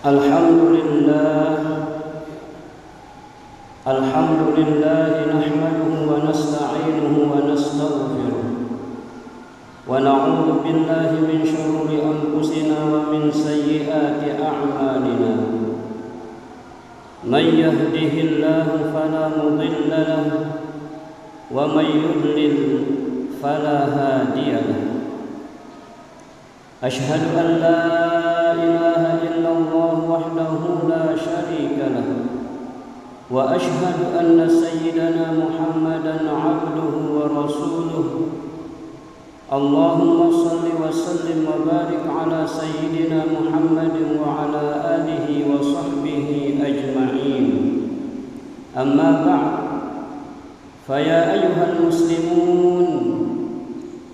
Alhamdulillah nahmaduhu wa nasta'inuhu wa nastaghfiruh wa na'udzu billahi min shururi anfusina wa min sayyiati a'malina. Man yahdihillahu fala mudilla lahu wa man yudlil fala hadiya lahu. Ashhadu an la ilaha illallah wahdahu la syarika lahu wa ashhadu anna sayyidana Muhammadan abduhu wa rasuluh. Allahumma salli wa sallim wa barik ala sayyidina Muhammadin wa ala alihi wa sahbihi ajma'in. Amma ba'd, faya ayyuhal muslimun,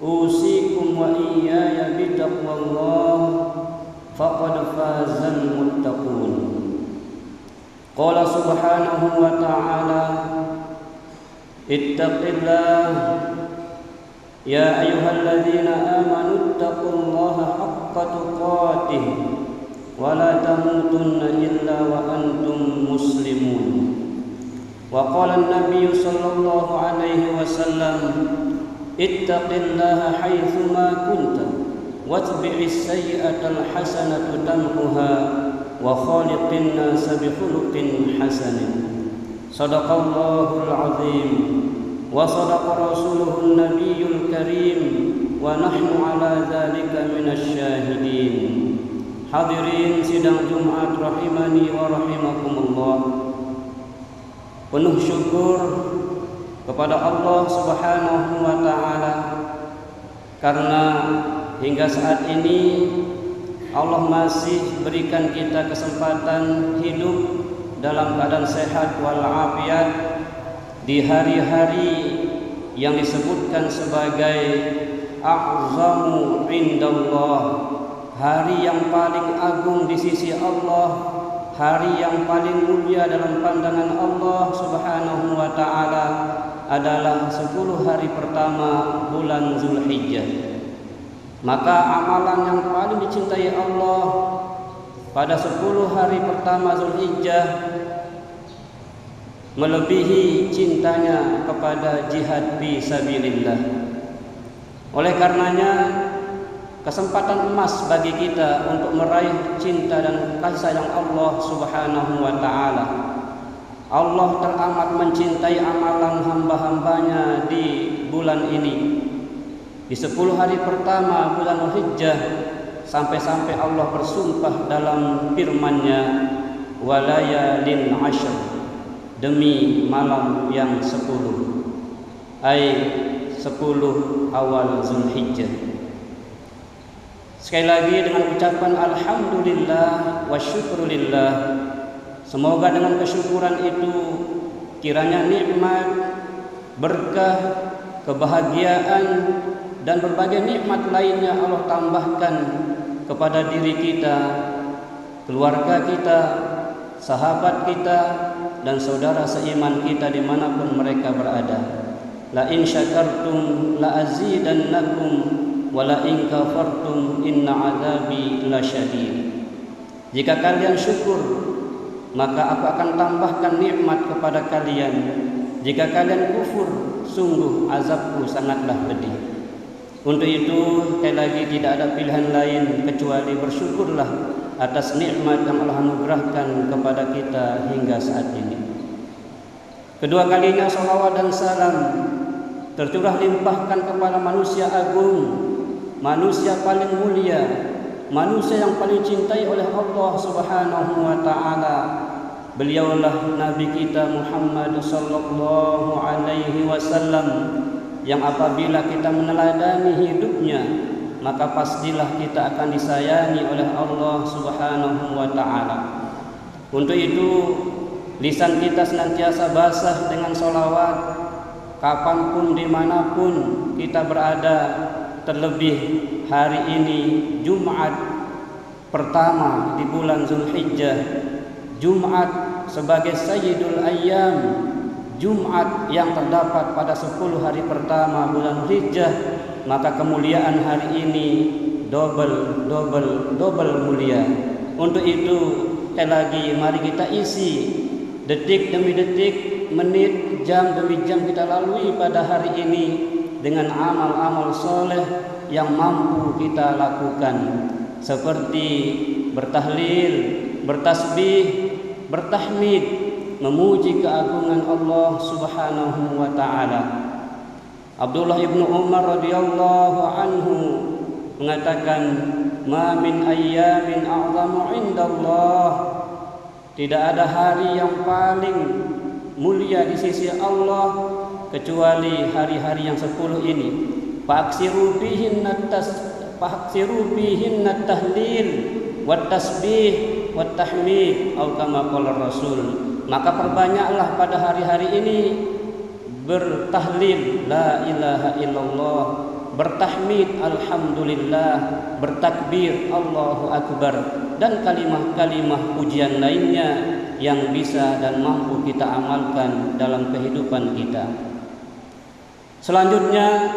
usikum wa iyaya bitaqwallah, faqad fazal muttaqun. Qala subhanahu wa ta'ala, ittaqillah ya ayyuhalladzina amanu ittaqullaha haqqa tuqatih wa la tamutunna illa wa antum muslimun. Wa qala an-nabiy sallallahu alaihi wasallam, ittaqillaha haitsuma kunta watbi'is sayyi'atal hasanata tamhuha wa khaliqin nasa bi khuluqin hasanin. Shadaqallahul azim wa sadaqa rasuluhun nabiyyul karim wa nahnu ala dzalika minasy syahidin. Hadirin sidang Jumat rahimani wa rahimakumullah. Penuh syukur kepada Allah Subhanahu wa taala karena hingga saat ini Allah masih berikan kita kesempatan hidup dalam keadaan sehat walafiat di hari-hari yang disebutkan sebagai a'zamu indallah, hari yang paling agung di sisi Allah, hari yang paling mulia dalam pandangan Allah Subhanahu wa taala adalah 10 hari pertama bulan Zulhijjah. Maka amalan yang paling dicintai Allah pada 10 hari pertama Zulhijjah melebihi cintanya kepada jihad fi sabilillah. Oleh karenanya, kesempatan emas bagi kita untuk meraih cinta dan kasih sayang Allah Subhanahu wa taala. Allah teramat mencintai amalan hamba-hambanya di bulan ini. Di 10 hari pertama bulan Zulhijjah, sampai-sampai Allah bersumpah dalam firman-Nya, walayalin ashr, demi malam yang 10, ay 10 awal Zulhijjah. Sekali lagi dengan ucapan alhamdulillah wa syukrulillah, semoga dengan kesyukuran itu kiranya nikmat, berkah, kebahagiaan dan berbagai nikmat lainnya Allah tambahkan kepada diri kita, keluarga kita, sahabat kita, dan saudara seiman kita dimanapun mereka berada. La in syakartum la azidannakum wa la in kafartum inna adzabi lasyadid. Jika kalian syukur, maka aku akan tambahkan nikmat kepada kalian. Jika kalian kufur, sungguh azabku sangatlah pedih. Untuk itu, sekali lagi tidak ada pilihan lain kecuali bersyukurlah atas nikmat yang Allah anugerahkan kepada kita hingga saat ini. Kedua kalinya salawat dan salam tercurah limpahkan kepada manusia agung, manusia paling mulia, manusia yang paling cintai oleh Allah Subhanahu wa taala. Beliaulah Nabi kita Muhammad sallallahu alaihi wasallam yang apabila kita meneladani hidupnya, maka pastilah kita akan disayangi oleh Allah Subhanahu wa taala. Untuk itu, lisan kita senantiasa basah dengan sholawat kapanpun dimanapun kita berada, terlebih hari ini Jumat pertama di bulan Zulhijjah, Jumat sebagai Sayyidul Ayyam, Jumat yang terdapat pada 10 hari pertama bulan Zulhijjah, maka kemuliaan hari ini double mulia. Untuk itu sekali lagi mari kita isi detik demi detik, menit, jam demi jam kita lalui pada hari ini dengan amal-amal soleh yang mampu kita lakukan, seperti bertahlil, bertasbih, bertahmid, memuji keagungan Allah Subhanahu wa taala. Abdullah ibnu Umar radhiyallahu anhu mengatakan, "Ma min ayyamin a'zamu 'indallah." Tidak ada hari yang paling mulia di sisi Allah kecuali hari-hari yang 10 ini. Faksiru bihinna tahlil wat tasbih wat tahmid atau kama qala Rasul. Maka perbanyaklah pada hari-hari ini bertahlil la ilaha illallah, bertahmid alhamdulillah, bertakbir Allahu akbar, dan kalimah-kalimah pujian lainnya yang bisa dan mampu kita amalkan dalam kehidupan kita. Selanjutnya,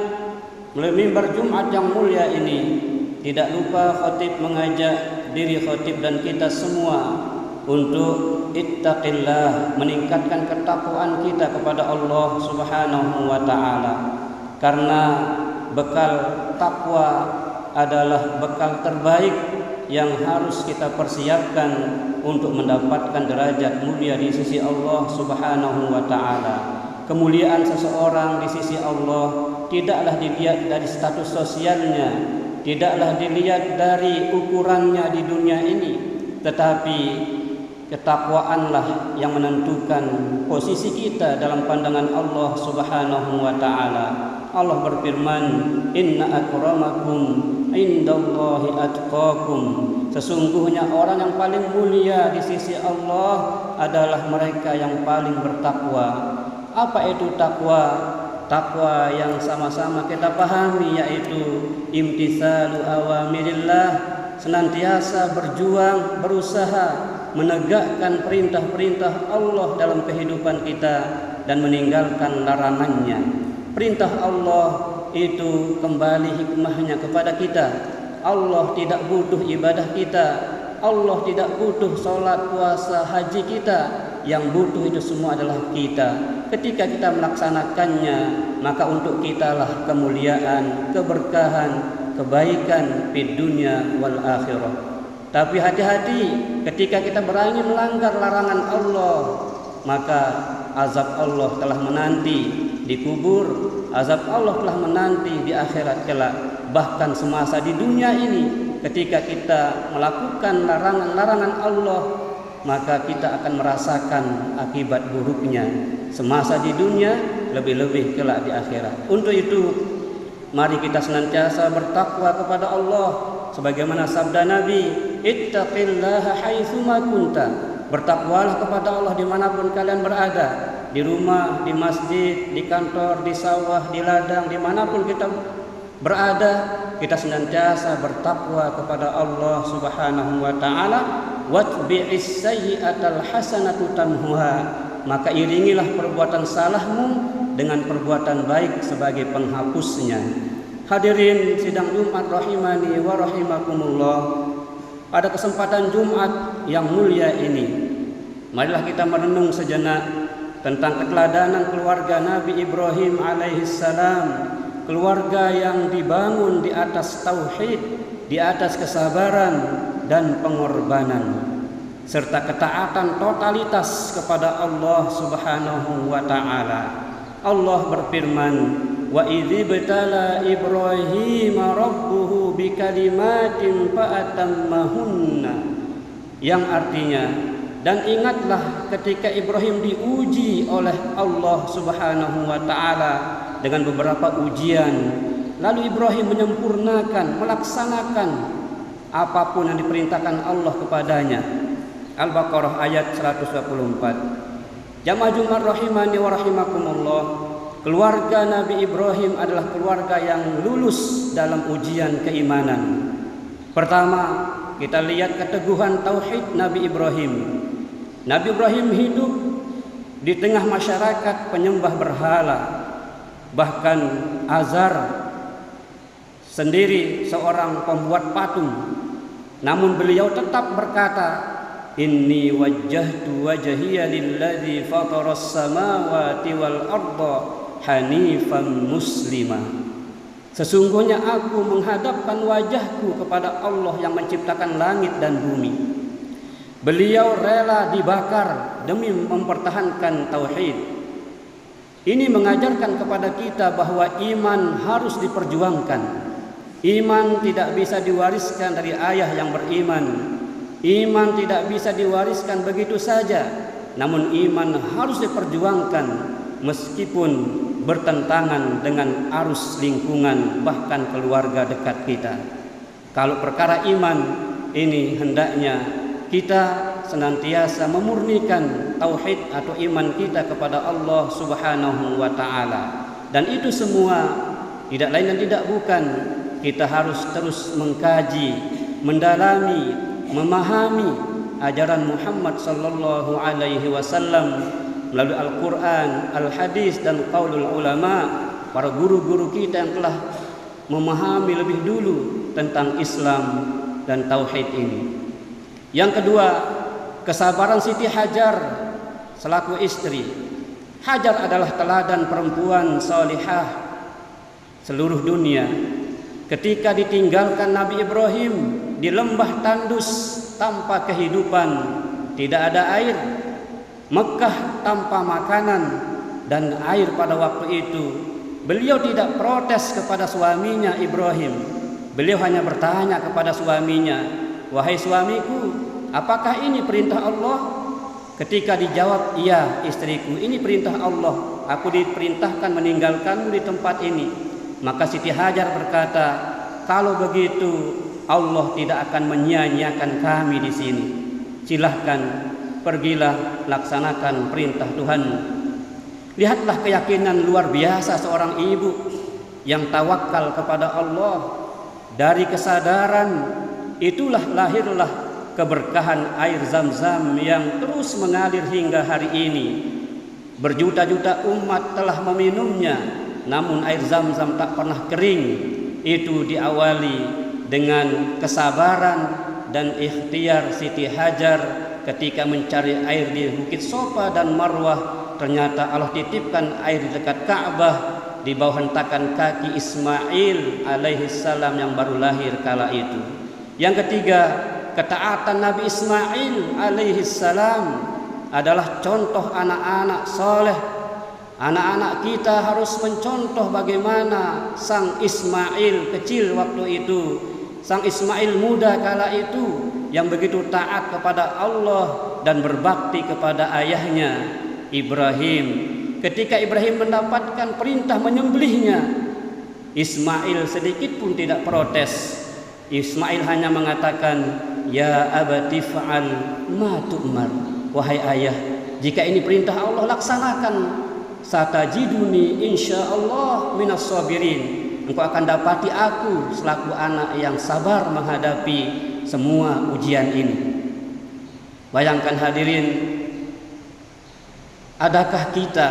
melalui mimbar Jumat yang mulia ini, tidak lupa khatib mengajak diri khatib dan kita semua untuk ittaqillah, meningkatkan ketakwaan kita kepada Allah Subhanahu wa taala. Karena bekal takwa adalah bekal terbaik yang harus kita persiapkan untuk mendapatkan derajat mulia di sisi Allah Subhanahu wa taala. Kemuliaan seseorang di sisi Allah tidaklah dilihat dari status sosialnya, tidaklah dilihat dari ukurannya di dunia ini, tetapi ketakwaanlah yang menentukan posisi kita dalam pandangan Allah Subhanahu wa taala. Allah berfirman, "Inna akramakum indallahi atqakum." Sesungguhnya orang yang paling mulia di sisi Allah adalah mereka yang paling bertakwa. Apa itu takwa? Takwa yang sama-sama kita pahami yaitu imtitsalu awamirillah, senantiasa berjuang, berusaha menegakkan perintah-perintah Allah dalam kehidupan kita dan meninggalkan larangannya. Perintah Allah itu kembali hikmahnya kepada kita. Allah tidak butuh ibadah kita, Allah tidak butuh salat, puasa, haji kita. Yang butuh itu semua adalah kita. Ketika kita melaksanakannya, maka untuk kitalah kemuliaan, keberkahan, kebaikan di dunia wal akhirah. Tapi hati-hati ketika kita berani melanggar larangan Allah, maka azab Allah telah menanti di kubur, azab Allah telah menanti di akhirat kelak. Bahkan semasa di dunia ini, ketika kita melakukan larangan-larangan Allah, maka kita akan merasakan akibat buruknya semasa di dunia, lebih-lebih kelak di akhirat. Untuk itu, mari kita senantiasa bertakwa kepada Allah sebagaimana sabda Nabi, "Ittaqillaha haitsuma kunta." Bertakwalah kepada Allah dimanapun kalian berada, di rumah, di masjid, di kantor, di sawah, di ladang, dimanapun kita berada, kita senantiasa bertakwa kepada Allah Subhanahu wa taala. Watbi'is sayyi'atal hasanatu tamhuha. Maka iringilah perbuatan salahmu dengan perbuatan baik sebagai penghapusnya. Hadirin sidang Jumat rahimani wa rahimakumullah. Pada kesempatan Jumat yang mulia ini, marilah kita merenung sejenak tentang keteladanan keluarga Nabi Ibrahim alaihissalam, keluarga yang dibangun di atas tauhid, di atas kesabaran dan pengorbanan serta ketaatan totalitas kepada Allah Subhanahu wa taala. Allah berfirman, "Wa idzibtala Ibrahim rabbuhu bikalimatin fa'atammahunna." Yang artinya, dan ingatlah ketika Ibrahim diuji oleh Allah Subhanahu wa taala dengan beberapa ujian, lalu Ibrahim menyempurnakan, melaksanakan apapun yang diperintahkan Allah kepadanya. Al-Baqarah ayat 124. Jamaah Jumat rahimani wa rahimakumullah. Keluarga Nabi Ibrahim adalah keluarga yang lulus dalam ujian keimanan. Pertama, kita lihat keteguhan tauhid Nabi Ibrahim. Nabi Ibrahim hidup di tengah masyarakat penyembah berhala. Bahkan Azar sendiri seorang pembuat patung. Namun beliau tetap berkata, inni wajjahtu wajhiya lilladzi fataras samawati wal arda hanifan muslima. Sesungguhnya aku menghadapkan wajahku kepada Allah yang menciptakan langit dan bumi. Beliau rela dibakar demi mempertahankan tauhid. Ini mengajarkan kepada kita bahwa iman harus diperjuangkan. Iman tidak bisa diwariskan dari ayah yang beriman. Iman tidak bisa diwariskan begitu saja. Namun iman harus diperjuangkan meskipun bertentangan dengan arus lingkungan bahkan keluarga dekat kita. Kalau perkara iman ini hendaknya kita senantiasa memurnikan tauhid atau iman kita kepada Allah Subhanahu wa taala. Dan itu semua tidak lain dan tidak bukan kita harus terus mengkaji, mendalami, memahami ajaran Muhammad sallallahu alaihi wasallam melalui Al-Qur'an, Al-Hadis dan qaulul ulama, para guru-guru kita yang telah memahami lebih dulu tentang Islam dan tauhid ini. Yang kedua, kesabaran Siti Hajar selaku istri. Hajar adalah teladan perempuan salihah seluruh dunia. Ketika ditinggalkan Nabi Ibrahim di lembah tandus tanpa kehidupan, tidak ada air, Mekah tanpa makanan dan air pada waktu itu, beliau tidak protes kepada suaminya Ibrahim. Beliau hanya bertanya kepada suaminya, "Wahai suamiku, apakah ini perintah Allah?" Ketika dijawab, "Iya istriku, ini perintah Allah. Aku diperintahkan meninggalkanmu di tempat ini." Maka Siti Hajar berkata, "Kalau begitu Allah tidak akan menyia-nyiakan kami di sini. Silahkan pergilah laksanakan perintah Tuhan." Lihatlah keyakinan luar biasa seorang ibu yang tawakal kepada Allah. Dari kesadaran itulah lahirlah keberkahan air Zam-Zam yang terus mengalir hingga hari ini. Berjuta-juta umat telah meminumnya, namun air Zam-Zam tak pernah kering. Itu diawali dengan kesabaran dan ikhtiar Siti Hajar ketika mencari air di Bukit Sofa dan Marwah. Ternyata Allah titipkan air di dekat Ka'bah di bawah hentakan kaki Ismail alaihissalam yang baru lahir kala itu. Yang ketiga, ketaatan Nabi Ismail alaihissalam adalah contoh anak-anak soleh. Anak-anak kita harus mencontoh bagaimana sang Ismail kecil waktu itu, sang Ismail muda kala itu yang begitu taat kepada Allah dan berbakti kepada ayahnya Ibrahim. Ketika Ibrahim mendapatkan perintah menyembelihnya, Ismail sedikit pun tidak protes. Ismail hanya mengatakan, "Ya abati fa'al ma tu'mar." Wahai ayah, jika ini perintah Allah, laksanakan. Satajiduni insyaallah minas sabirin. Engkau akan dapati aku selaku anak yang sabar menghadapi semua ujian ini. Bayangkan hadirin, adakah kita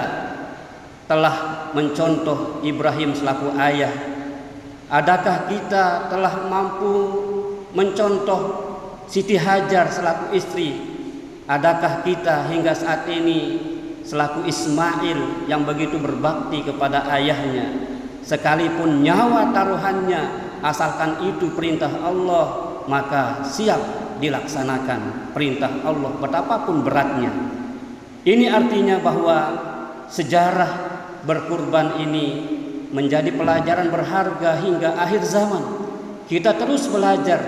telah mencontoh Ibrahim selaku ayah? Adakah kita telah mampu mencontoh Siti Hajar selaku istri? Adakah kita hingga saat ini selaku Ismail yang begitu berbakti kepada ayahnya? Sekalipun nyawa taruhannya, asalkan itu perintah Allah, maka siap dilaksanakan perintah Allah betapapun beratnya. Ini artinya bahwa sejarah berkurban ini menjadi pelajaran berharga hingga akhir zaman. Kita terus belajar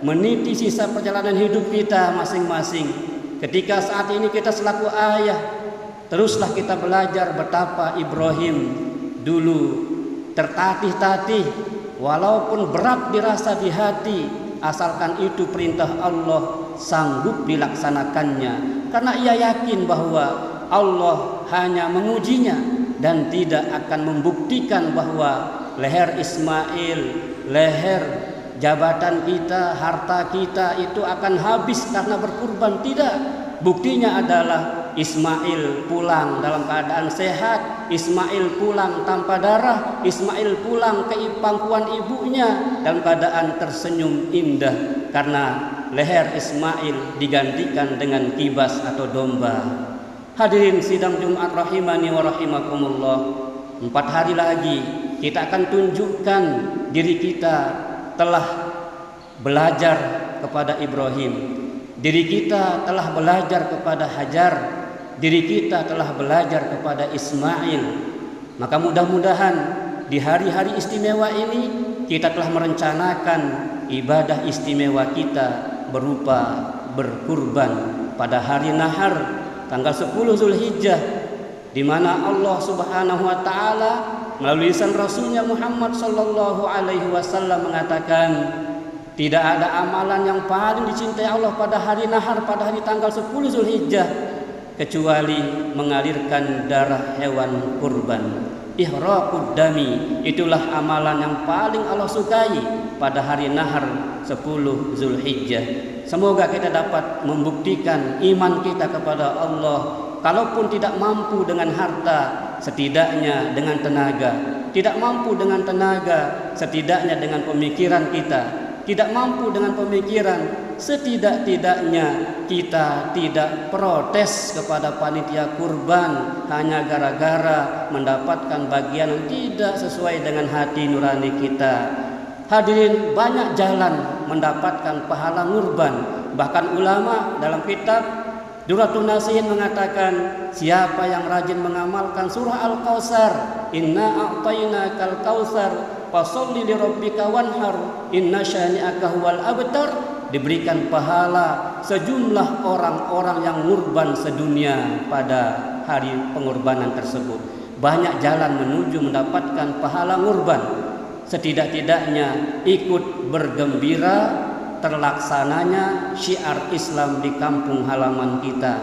meniti sisa perjalanan hidup kita masing-masing. Ketika saat ini kita selaku ayah, teruslah kita belajar betapa Ibrahim dulu tertatih-tatih, walaupun berat dirasa di hati, asalkan itu perintah Allah, sanggup dilaksanakannya. Karena ia yakin bahwa Allah hanya mengujinya dan tidak akan membuktikan bahwa leher Ismail, leher jabatan kita, harta kita itu akan habis karena berkurban. Tidak. Buktinya adalah Ismail pulang dalam keadaan sehat, Ismail pulang tanpa darah, Ismail pulang ke pangkuan ibunya dalam keadaan tersenyum indah. karena leher Ismail digantikan dengan kibas atau domba. Hadirin sidang Jumat rahimani wa rahimakumullah, 4 hari lagi kita akan tunjukkan diri kita telah belajar kepada Ibrahim, diri kita telah belajar kepada Hajar, diri kita telah belajar kepada Ismail. Maka mudah-mudahan di hari-hari istimewa ini kita telah merencanakan ibadah istimewa kita berupa berkurban pada hari nahar tanggal 10 Zulhijjah, di mana Allah Subhanahu wa taala melalui lisan Rasulnya Muhammad sallallahu alaihi wasallam mengatakan, tidak ada amalan yang paling dicintai Allah pada hari nahar, pada hari tanggal 10 Zulhijjah, kecuali mengalirkan darah hewan kurban. Ihraqud dami, itulah amalan yang paling Allah sukai pada hari nahar 10 Zulhijjah. Semoga kita dapat membuktikan iman kita kepada Allah. Kalaupun tidak mampu dengan harta, setidaknya dengan tenaga. Tidak mampu dengan tenaga, setidaknya dengan pemikiran kita. Tidak mampu dengan pemikiran, setidak-tidaknya kita tidak protes kepada panitia kurban hanya gara-gara mendapatkan bagian yang tidak sesuai dengan hati nurani kita. Hadirin, banyak jalan mendapatkan pahala kurban. Bahkan ulama dalam kitab Duratul Nasihin mengatakan, siapa yang rajin mengamalkan surah Al-Kautsar, inna a'tainakal kautsar fasholli li rabbika wanhar inna syani'aka huwal abtar, diberikan pahala sejumlah orang-orang yang ngurban sedunia pada hari pengorbanan tersebut. Banyak jalan menuju mendapatkan pahala ngurban. Setidak-tidaknya ikut bergembira terlaksananya syiar Islam di kampung halaman kita.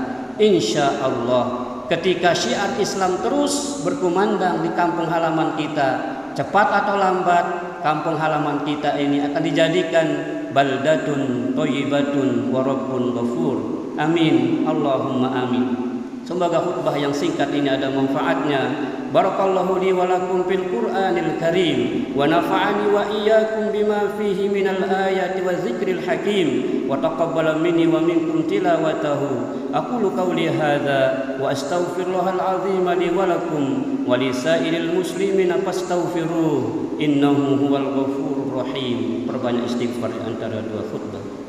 Insya Allah ketika syiar Islam terus berkumandang di kampung halaman kita, cepat atau lambat kampung halaman kita ini akan dijadikan baldatun thayyibatun wa rabbun ghafur. Amin, Allahumma amin. Semoga khutbah yang singkat ini ada manfaatnya. Barakallahu li wa lakum fil Qur'anil Karim wa nafa'ani wa iyyakum bima fihi minal ayati wa dzikril hakim wa taqabbala minni wa minkum tilawatahu. Aqulu qawli hadza wa astaghfirullahal azim li wa lakum wa li sa'iril muslimina fastaghfiruh innahu huwal ghafurur rahim. Perbanyak istighfar antara dua khutbah.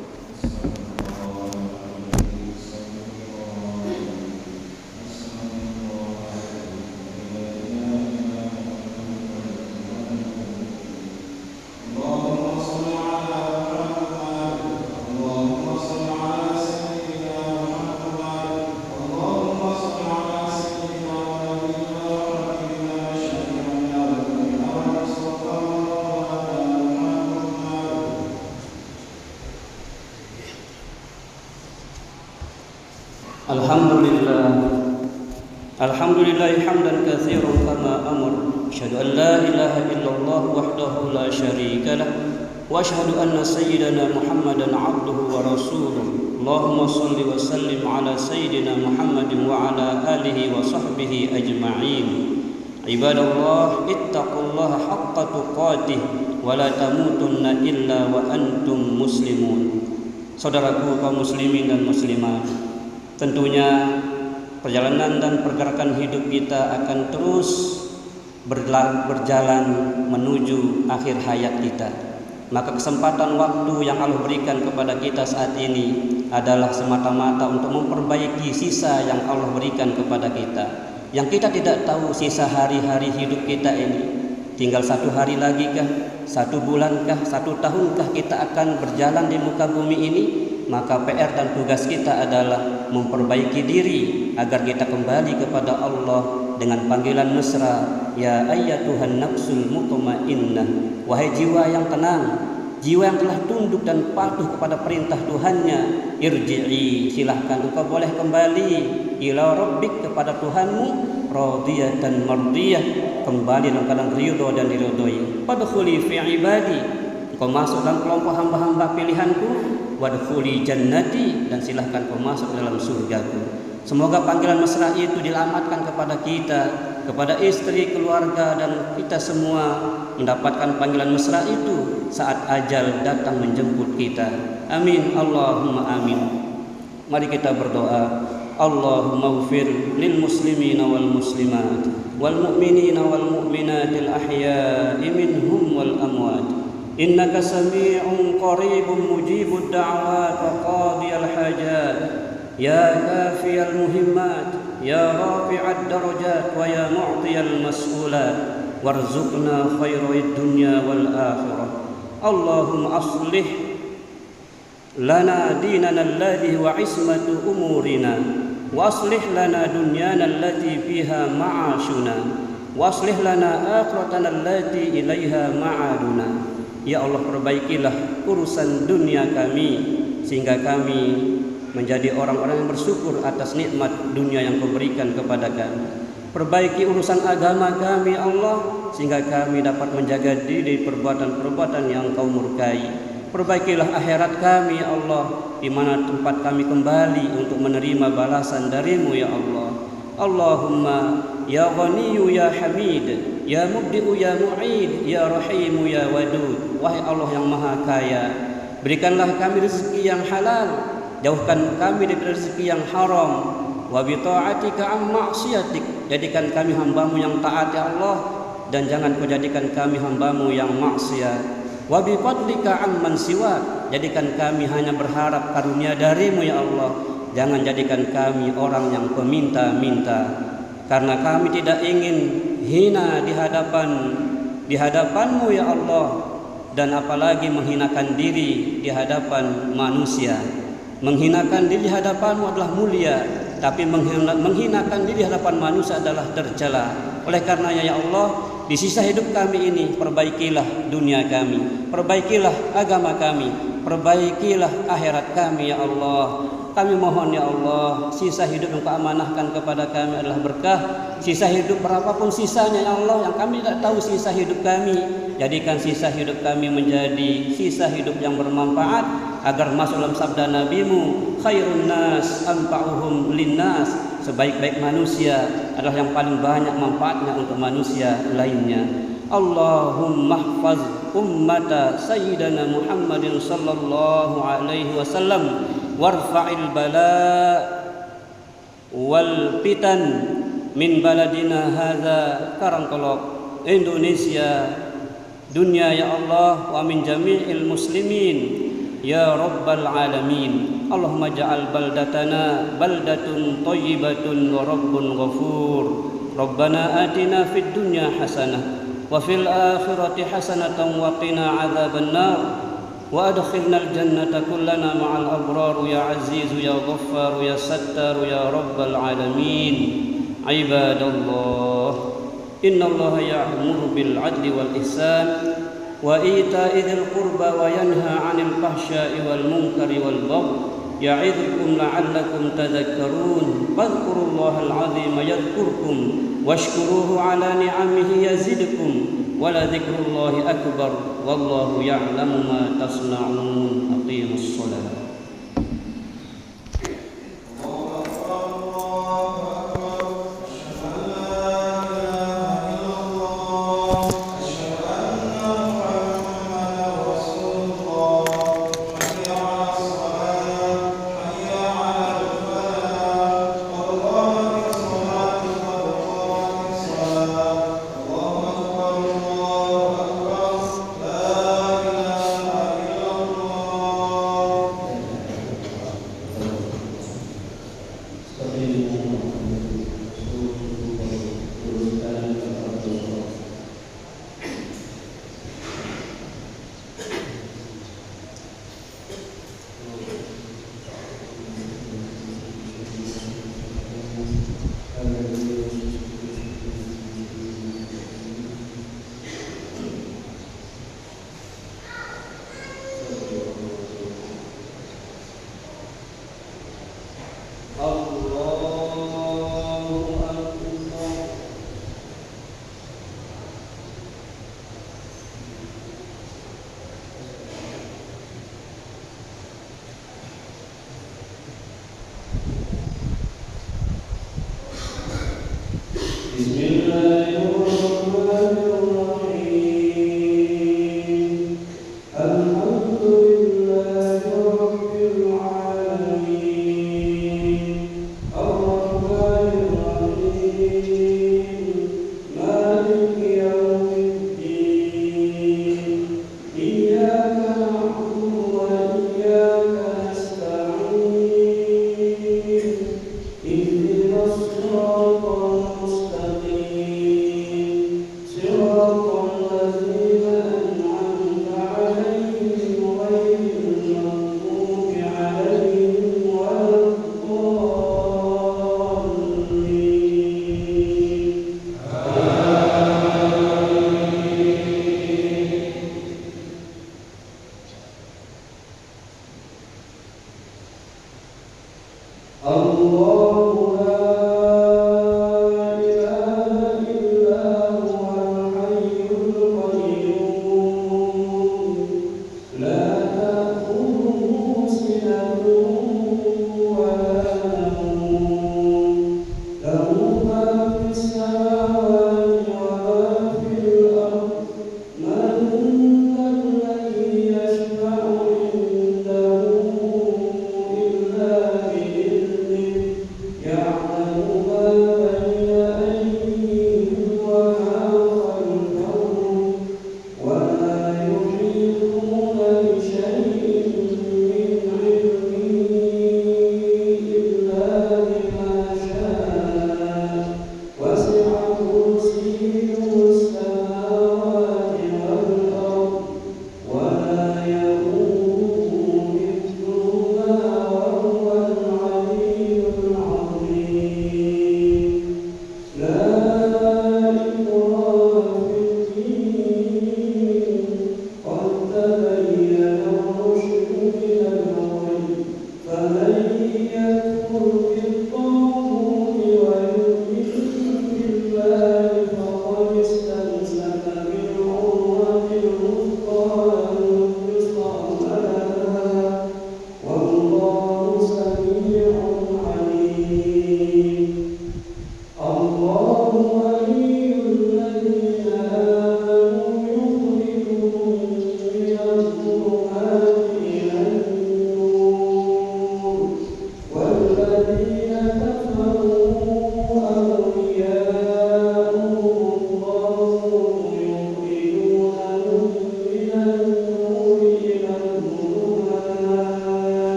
Alhamdulillah hamdan katsiran kama amar. Asyhadu an la ilaha illallah wahdahu la syarika lah wa asyhadu anna sayyidana Muhammadan abduhu wa rasuluh. Allahumma shalli wa sallim ala sayyidina Muhammadin wa ala alihi wa sahbihi ajma'in. Ibadallah, ittaqullaha haqqa tuqatih wa la tamutunna illa wa antum muslimun. Saudaraku kaum muslimin dan muslimat, tentunya perjalanan dan pergerakan hidup kita akan terus berjalan menuju akhir hayat kita. Maka kesempatan waktu yang Allah berikan kepada kita saat ini adalah semata-mata untuk memperbaiki sisa yang Allah berikan kepada kita. Yang kita tidak tahu sisa hari-hari hidup kita ini. Tinggal 1 hari lagi kah, 1 bulan kah, 1 tahun kah kita akan berjalan di muka bumi ini. Maka PR dan tugas kita adalah memperbaiki diri agar kita kembali kepada Allah dengan panggilan mesra, ya ayyatuhan nafsul mutmainnah, wahai jiwa yang tenang, jiwa yang telah tunduk dan patuh kepada perintah Tuhannya, irji'i, silahkan engkau boleh kembali ila rabbik, kepada Tuhanmu, radiyatan mardiyah, kembali dalam keadaan ridho dan diridhoi. Fadkhuli fi ibadi, engkau masuk dalam kelompok hamba-hamba pilihanku. Wadkhuli jannati, dan silahkan kau masuk dalam surgaku. Semoga panggilan mesra itu dilamatkan kepada kita, kepada istri, keluarga dan kita semua mendapatkan panggilan mesra itu saat ajal datang menjemput kita. Amin Allahumma amin. Mari kita berdoa. Allahumma ighfir lil muslimina wal muslimat wal mu'minina wal mu'minatil ahya'i minhum wal amwat. Innaka sami'un qaribun mujibud da'awat wa qadiyal hajat. Ya kafiyal muhimmat, ya rafi'ad darajat, wa ya mu'tiyal mas'ulat, warzuqna khairid dunya wal akhirah. Allahumma aslih lana dinana alladhi wa ismatu umurina, wa aslih lana dunyana allati fiha ma'ashuna, wa aslih lana akhiratana allati ilaiha ma'aduna. Ya Allah, perbaikilah urusan dunia kami sehingga kami menjadi orang-orang yang bersyukur atas nikmat dunia yang Kau berikan kepada kami. Perbaiki urusan agama kami Allah sehingga kami dapat menjaga diri perbuatan-perbuatan yang Kau murkai. Perbaikilah akhirat kami Allah, di mana tempat kami kembali untuk menerima balasan dari-Mu ya Allah. Allahumma ya Ghaniyyu ya Hamid, ya Mubdi'u ya Mu'id, ya Rahimu ya Wadud. Wahai Allah yang Maha Kaya, berikanlah kami rezeki yang halal, jauhkan kami dari rezeki yang haram. Wa bi ta'atika am ma'siyatik, jadikan kami hamba-Mu yang taat ya Allah, dan jangan Kau jadikan kami hamba-Mu yang maksiat. Wa bi fadlika amman siwak, jadikan kami hanya berharap karunia dari-Mu ya Allah, jangan jadikan kami orang yang peminta-minta, karena kami tidak ingin hina di hadapan-Mu ya Allah, dan apalagi menghinakan diri di hadapan manusia. Menghinakan diri di hadapan-Mu adalah mulia, tapi menghinakan diri di hadapan manusia adalah tercela. Oleh karenanya ya Allah, di sisa hidup kami ini perbaikilah dunia kami, perbaikilah agama kami, perbaikilah akhirat kami ya Allah. Kami mohon ya Allah, sisa hidup yang Kau amanahkan kepada kami adalah berkah. Sisa hidup berapapun sisanya ya Allah, yang kami tidak tahu sisa hidup kami, jadikan sisa hidup kami menjadi sisa hidup yang bermanfaat, agar masuk dalam sabda Nabi-Mu, khairun nas anfa'uhum linnas, sebaik-baik manusia adalah yang paling banyak manfaatnya untuk manusia lainnya. Allahumma ihfaz ummata sayyidina Muhammadin sallallahu alaihi wasallam, warfa'il bala wal fitan min baladina hadza Karangkolok Indonesia dunia ya Allah, wa min jami'il muslimin ya rabbal alamin. Allahumma ja'al baldatana baldatun thayyibatun wa rabbun ghafur. Rabbana atina fid dunya hasanah wa fil akhirati hasanatan wa qina adzaban nar. وأدخلنا الجنة كلنا مع الأبرار يا عزيز يا غفار يا ستار يا رب العالمين. عباد الله، إن الله يأمر بالعدل والإحسان وإيتاء ذي القربى وينهى عن الفحشاء والمنكر والبغي يعظكم لعلكم تذكرون. فاذكروا الله العظيم يذكركم واشكروه على نعمه يزدكم ولذكر الله أكبر والله يعلم ما تصنعون. أقيموا الصلاة.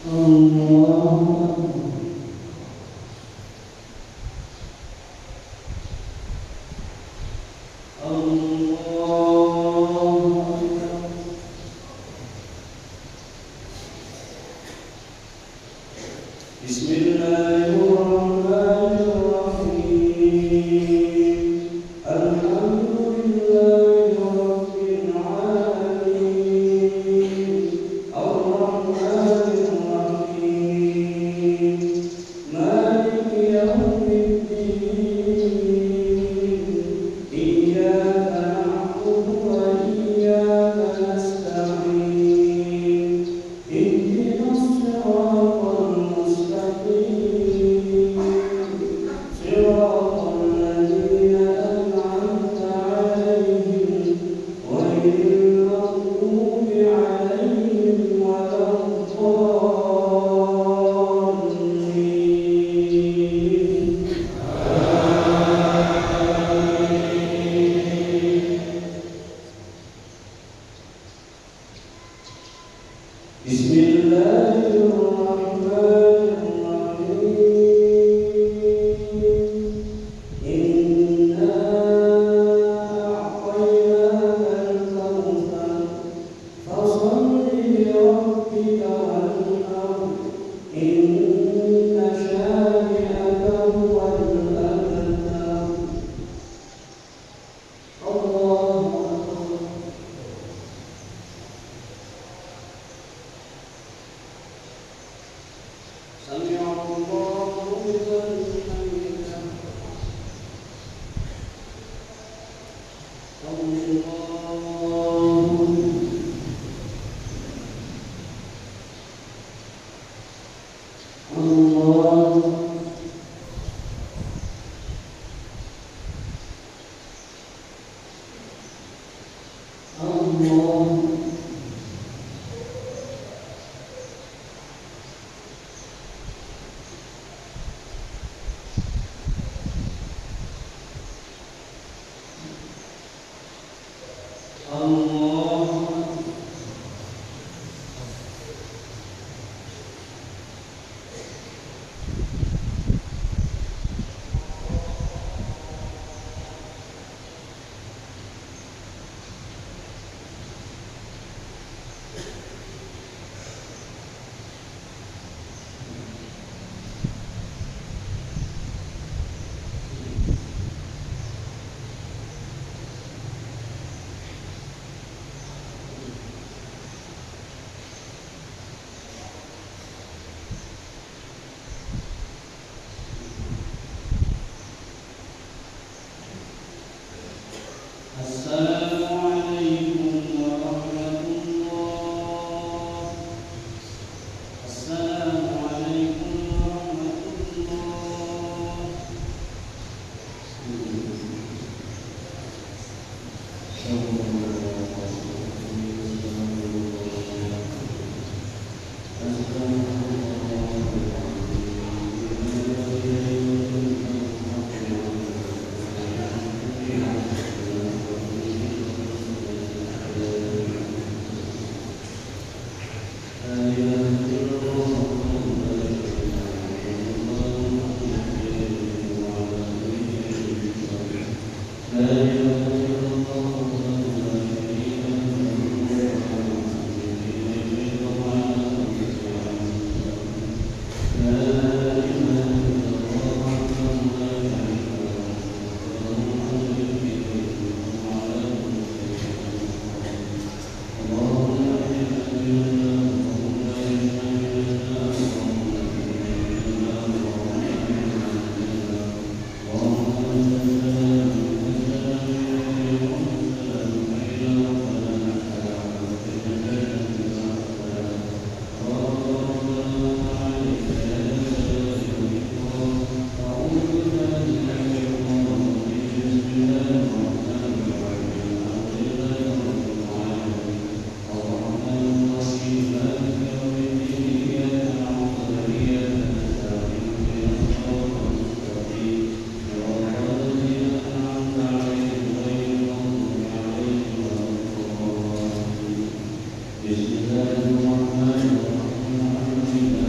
Bismillahirrahmanirrahim.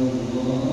الله